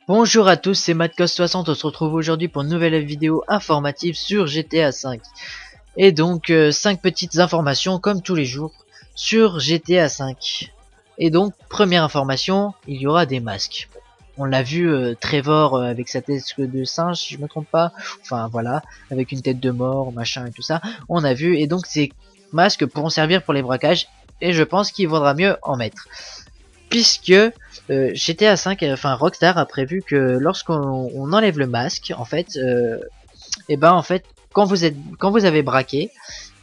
Bonjour à tous, c'est MadCos60, on se retrouve aujourd'hui pour une nouvelle vidéo informative sur GTA V. Et donc 5 petites informations comme tous les jours sur GTA V. Et donc première information, il y aura des masques. On l'a vu Trevor avec sa tête de singe si je me trompe pas, enfin voilà, avec une tête de mort, machin et tout ça, on a vu, et donc ces masques pourront servir pour les braquages, et je pense qu'il vaudra mieux en mettre. Puisque GTA V, enfin Rockstar a prévu que lorsqu'on enlève le masque, en fait, et ben en fait, quand vous avez braqué,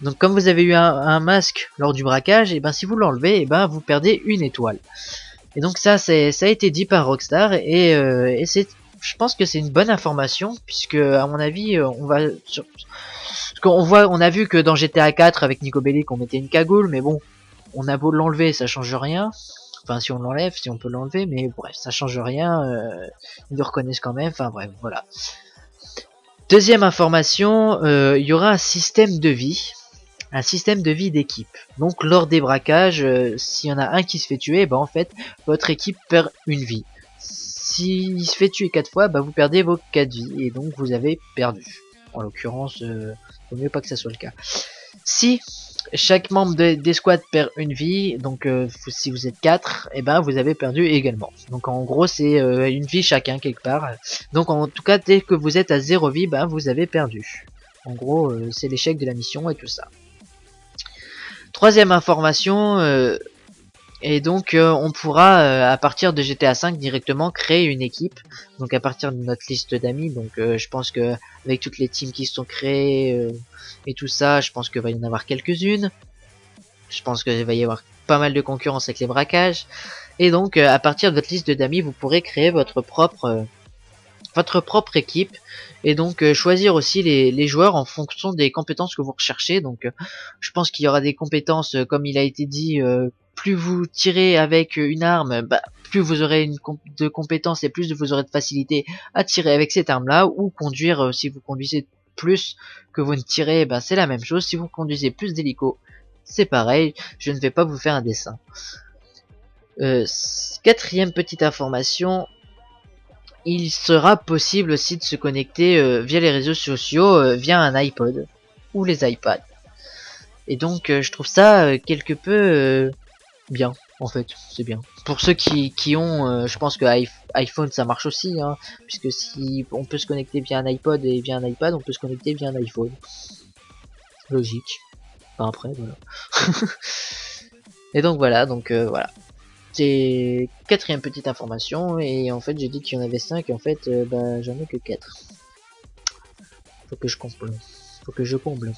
donc comme vous avez eu un masque lors du braquage, et ben si vous l'enlevez, et ben vous perdez une étoile. Et donc ça a été dit par Rockstar et je pense que c'est une bonne information puisque à mon avis on a vu que dans GTA 4 avec Nico Bellic on mettait une cagoule, mais bon, on a beau l'enlever, ça change rien. Enfin, si on l'enlève, si on peut l'enlever, mais bref, ça change rien. Ils le reconnaissent quand même. Enfin bref, voilà. Deuxième information, il y aura un système de vie. Un système de vie d'équipe. Donc lors des braquages, s'il y en a un qui se fait tuer, bah en fait, votre équipe perd une vie. S'il se fait tuer 4 fois, bah vous perdez vos 4 vies. Et donc vous avez perdu. En l'occurrence, vaut mieux pas que ça soit le cas. Si chaque membre des squads perd une vie, donc si vous êtes 4, et ben vous avez perdu également. Donc en gros c'est une vie chacun quelque part. Donc en tout cas dès que vous êtes à 0 vie, ben vous avez perdu. En gros c'est l'échec de la mission et tout ça. Troisième information, et donc on pourra à partir de GTA V directement créer une équipe. Donc à partir de notre liste d'amis. Donc je pense que avec toutes les teams qui sont créées et tout ça, je pense qu'il va y en avoir quelques-unes. Je pense qu'il va y avoir pas mal de concurrence avec les braquages. Et donc à partir de votre liste d'amis, vous pourrez créer votre propre équipe et donc choisir aussi les joueurs en fonction des compétences que vous recherchez. Donc je pense qu'il y aura des compétences comme il a été dit, plus vous tirez avec une arme, bah, plus vous aurez de compétences et plus vous aurez de facilité à tirer avec cette arme là, ou conduire, si vous conduisez plus que vous ne tirez, bah, c'est la même chose. Si vous conduisez plus d'hélico, c'est pareil. Je ne vais pas vous faire un dessin. Quatrième petite information, il sera possible aussi de se connecter via les réseaux sociaux, via un iPod ou les iPads. Et donc je trouve ça quelque peu bien, en fait, c'est bien. Pour ceux qui ont, je pense que iPhone ça marche aussi, hein, puisque si on peut se connecter via un iPod et via un iPad, on peut se connecter via un iPhone. Logique. Enfin après, voilà. Et donc voilà, voilà. C'est quatrième petite information, et en fait j'ai dit qu'il y en avait 5 et en fait bah, j'en ai que 4. Faut que je comble. Faut que je comble.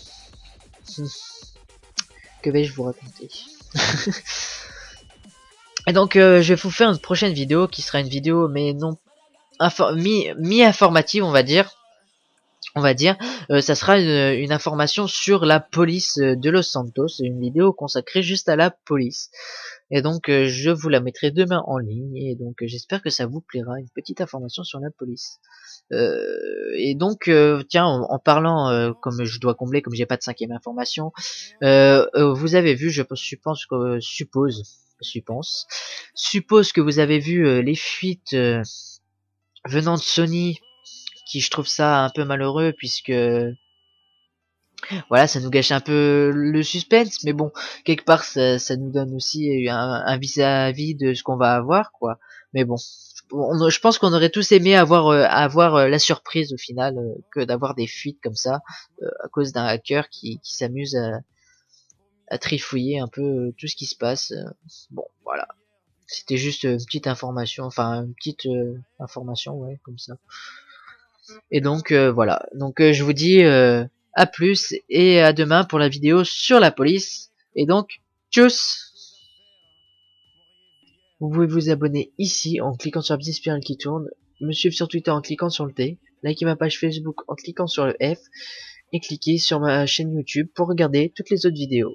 Que vais-je vous raconter? Et donc je vais vous faire une prochaine vidéo qui sera une vidéo mais non mi-informative, on va dire. Ça sera une information sur la police de Los Santos, une vidéo consacrée juste à la police. Et donc je vous la mettrai demain en ligne, et donc j'espère que ça vous plaira, une petite information sur la police. Et donc tiens, en parlant, comme je dois combler, comme j'ai pas de cinquième information, vous avez vu, suppose que vous avez vu les fuites venant de Sony, qui je trouve ça un peu malheureux puisque voilà, ça nous gâche un peu le suspense, mais bon, quelque part ça nous donne aussi un vis-à-vis de ce qu'on va avoir, quoi. Mais bon, je pense qu'on aurait tous aimé avoir la surprise au final, que d'avoir des fuites comme ça à cause d'un hacker qui s'amuse à trifouiller un peu tout ce qui se passe. Bon, voilà. C'était juste une petite information, enfin une petite information, ouais, comme ça. Et donc voilà. Donc je vous dis à plus et à demain pour la vidéo sur la police. Et donc, tchuss! Vous pouvez vous abonner ici en cliquant sur la petite spirale qui tourne, me suivre sur Twitter en cliquant sur le T, liker ma page Facebook en cliquant sur le F, et cliquer sur ma chaîne YouTube pour regarder toutes les autres vidéos.